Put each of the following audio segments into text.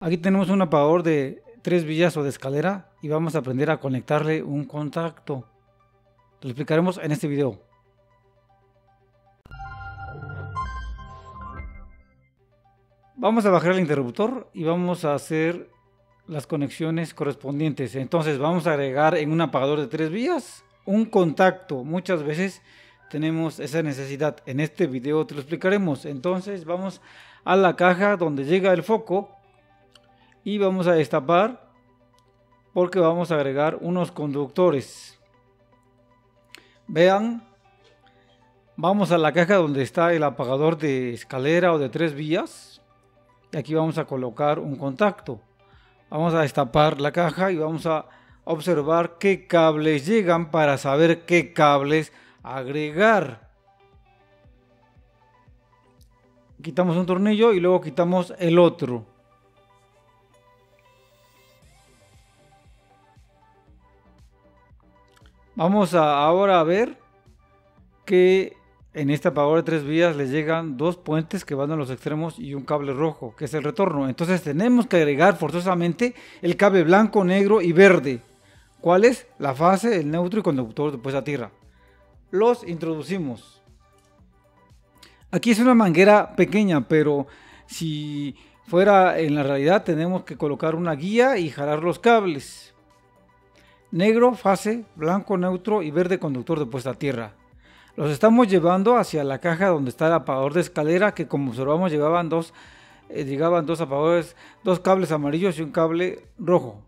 Aquí tenemos un apagador de 3 vías o de escalera y vamos a aprender a conectarle un contacto. Lo explicaremos en este video. Vamos a bajar el interruptor y vamos a hacer las conexiones correspondientes. Entonces vamos a agregar en un apagador de 3 vías un contacto. Muchas veces tenemos esa necesidad. En este video te lo explicaremos. Entonces vamos a la caja donde llega el foco y vamos a destapar porque vamos a agregar unos conductores. Vean, vamos a la caja donde está el apagador de escalera o de 3 vías y aquí vamos a colocar un contacto. Vamos a destapar la caja y vamos a observar qué cables llegan para saber qué cables agregar. Quitamos un tornillo y luego quitamos el otro. Vamos ahora a ver que en este apagador de 3 vías le llegan 2 puentes que van a los extremos y un cable rojo, que es el retorno. Entonces tenemos que agregar forzosamente el cable blanco, negro y verde. ¿Cuál es? La fase, el neutro y conductor de puesta a tierra. Los introducimos. Aquí es una manguera pequeña, pero si fuera en la realidad tenemos que colocar una guía y jalar los cables. Negro, fase, blanco, neutro y verde, conductor de puesta a tierra. Los estamos llevando hacia la caja donde está el apagador de escalera, que como observamos llegaban dos apagadores, 2 cables amarillos y un cable rojo.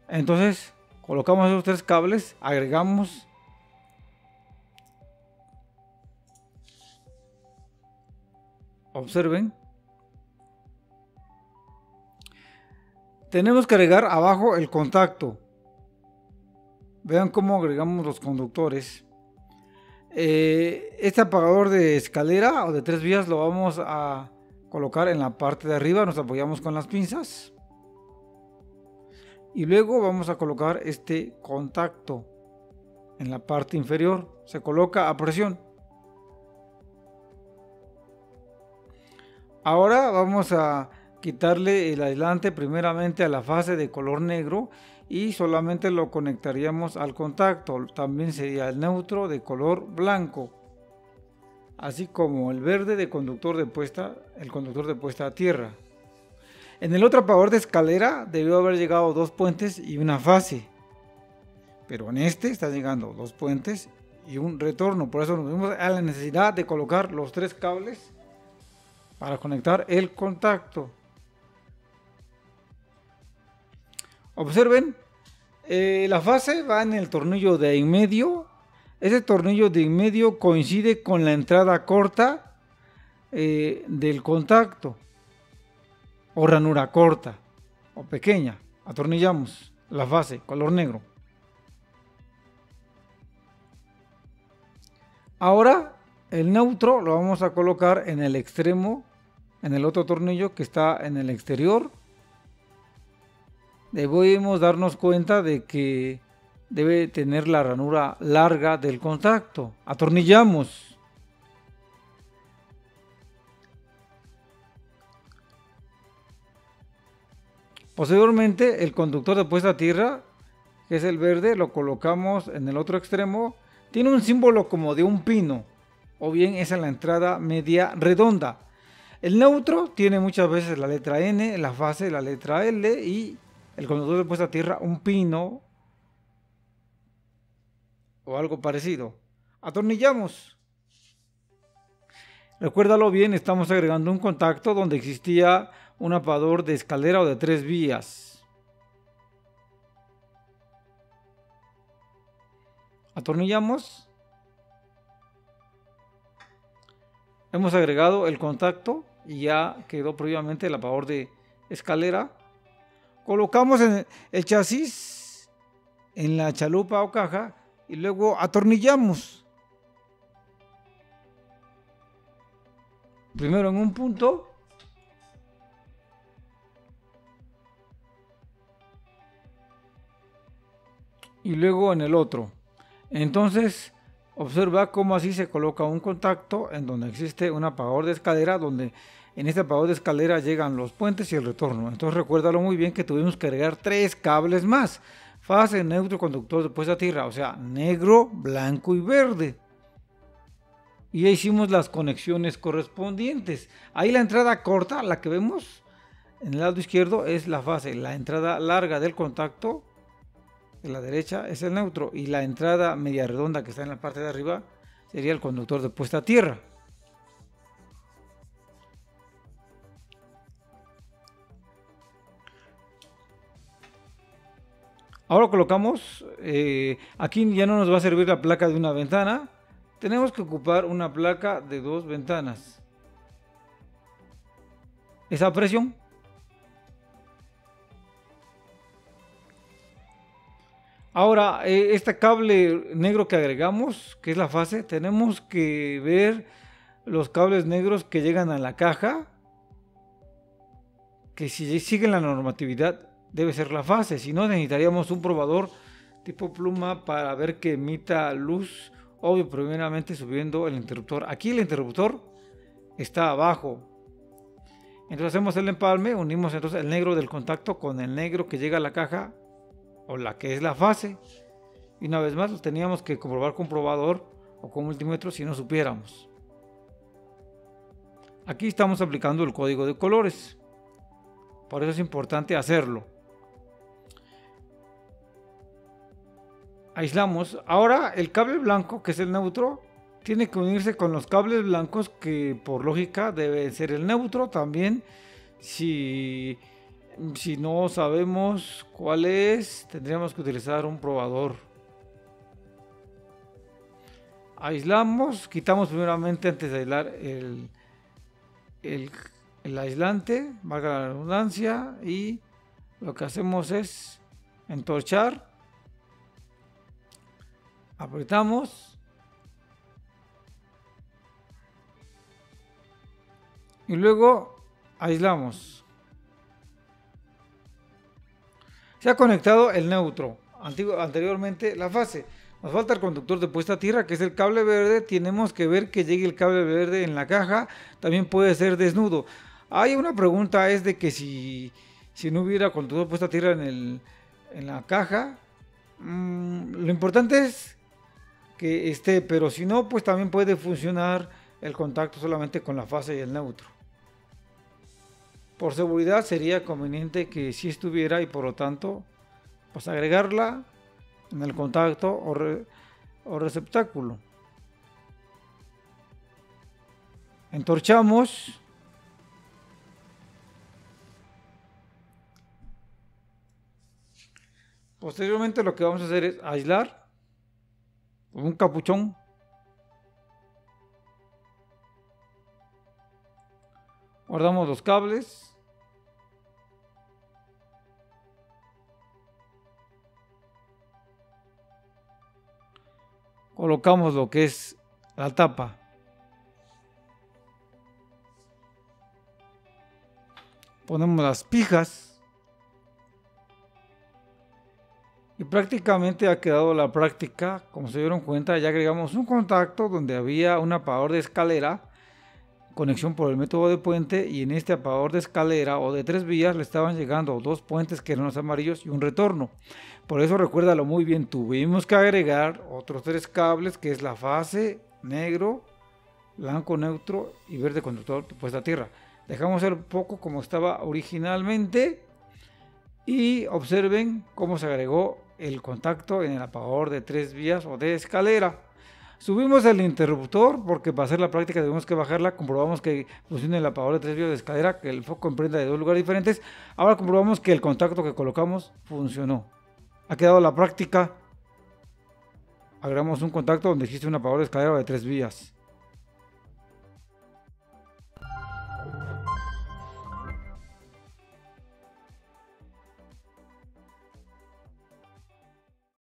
Entonces colocamos esos 3 cables, agregamos observen. Tenemos que agregar abajo el contacto. Vean cómo agregamos los conductores. Este apagador de escalera o de 3 vías lo vamos a colocar en la parte de arriba. Nos apoyamos con las pinzas. Y luego vamos a colocar este contacto en la parte inferior. Se coloca a presión. Ahora vamos a quitarle el aislante primeramente a la fase de color negro y solamente lo conectaríamos al contacto. También sería el neutro de color blanco, así como el verde de conductor de puesta a tierra. En el otro apagador de escalera debió haber llegado 2 puentes y una fase, pero en este está llegando 2 puentes y un retorno. Por eso nos vemos a la necesidad de colocar los 3 cables para conectar el contacto. Observen, la fase va en el tornillo de en medio. Ese tornillo de en medio coincide con la entrada corta del contacto, o ranura corta o pequeña. Atornillamos la fase, color negro. Ahora el neutro lo vamos a colocar en el extremo, en el otro tornillo que está en el exterior. Debemos darnos cuenta de que debe tener la ranura larga del contacto. Atornillamos. Posteriormente, el conductor de puesta a tierra, que es el verde, lo colocamos en el otro extremo. Tiene un símbolo como de un pino, o bien es en la entrada media redonda. El neutro tiene muchas veces la letra N, la fase la letra L y el conductor de puesta a tierra un pino o algo parecido. Atornillamos. Recuérdalo bien, estamos agregando un contacto donde existía un apagador de escalera o de 3 vías. Atornillamos. Hemos agregado el contacto y ya quedó previamente el apagador de escalera. Colocamos el chasis en la chalupa o caja y luego atornillamos. Primero en un punto y luego en el otro. Entonces observa cómo así se coloca un contacto en donde existe un apagador de escalera, donde En este apagador de escalera llegan los puentes y el retorno. Entonces recuérdalo muy bien que tuvimos que agregar 3 cables más. Fase, neutro, conductor de puesta a tierra, o sea, negro, blanco y verde. Y ya hicimos las conexiones correspondientes. Ahí la entrada corta, la que vemos en el lado izquierdo, es la fase. La entrada larga del contacto, de la derecha, es el neutro. Y la entrada media redonda que está en la parte de arriba, sería el conductor de puesta a tierra. Ahora colocamos, aquí ya no nos va a servir la placa de una ventana, tenemos que ocupar una placa de 2 ventanas. Esa presión. Ahora, este cable negro que agregamos, que es la fase, tenemos que ver los cables negros que llegan a la caja, que si siguen la normatividad debe ser la fase, si no necesitaríamos un probador tipo pluma para ver que emita luz, obvio, primeramente subiendo el interruptor. Aquí el interruptor está abajo, entonces hacemos el empalme, unimos entonces el negro del contacto con el negro que llega a la caja o la que es la fase, y una vez más lo teníamos que comprobar con probador o con multímetro si no supiéramos. Aquí estamos aplicando el código de colores, por eso es importante hacerlo. Aislamos. Ahora el cable blanco, que es el neutro, tiene que unirse con los cables blancos, que por lógica debe ser el neutro también. Si no sabemos cuál es, tendríamos que utilizar un probador. Aislamos, quitamos primeramente antes de aislar el aislante, valga la redundancia, y lo que hacemos es entorchar. Apretamos y luego aislamos. Se ha conectado el neutro, anteriormente la fase. Nos falta el conductor de puesta a tierra, que es el cable verde. Tenemos que ver que llegue el cable verde en la caja. También puede ser desnudo. Hay una pregunta, es de que si no hubiera conductor de puesta a tierra en la caja, lo importante es que esté, pero si no, pues también puede funcionar el contacto solamente con la fase y el neutro. Por seguridad sería conveniente que sí estuviera, y por lo tanto pues agregarla en el contacto o receptáculo. Entorchamos. Posteriormente lo que vamos a hacer es aislar con un capuchón. Guardamos los cables. Colocamos lo que es la tapa. Ponemos las pijas. Y prácticamente ha quedado la práctica. Como se dieron cuenta, ya agregamos un contacto donde había un apagador de escalera, conexión por el método de puente, y en este apagador de escalera o de 3 vías le estaban llegando 2 puentes que eran los amarillos y un retorno. Por eso recuérdalo muy bien, tuvimos que agregar otros 3 cables, que es la fase, negro, blanco neutro y verde conductor de puesta a tierra. Dejamos el poco como estaba originalmente y observen cómo se agregó el contacto en el apagador de 3 vías o de escalera. Subimos el interruptor porque para hacer la práctica tenemos que bajarla. Comprobamos que funciona el apagador de 3 vías de escalera, que el foco emprenda de 2 lugares diferentes. Ahora comprobamos que el contacto que colocamos funcionó. Ha quedado la práctica. Agregamos un contacto donde existe un apagador de escalera de 3 vías.